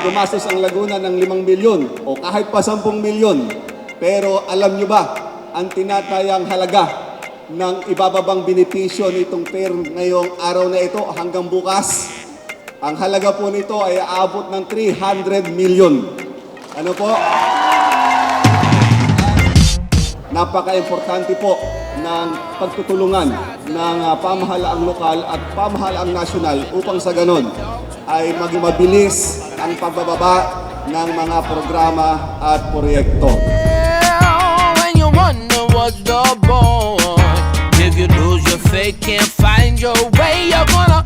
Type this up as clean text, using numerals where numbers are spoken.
gumastos ang Laguna ng 5 milyon o kahit pa 10 milyon. Pero alam nyo ba, ang tinatayang halaga ng ibababang benepisyo nitong pair ngayong araw na ito hanggang bukas, ang halaga po nito ay aabot ng 300 milyon. Ano po? Napaka-importante po ng pagtutulungan ng pamahalaang lokal at pamahalaang nasyonal upang sa ganon ay maging mabilis ang pagbababa ng mga programa at proyekto. When you wonder what's the point, if you lose your faith, can't find your way, you're gonna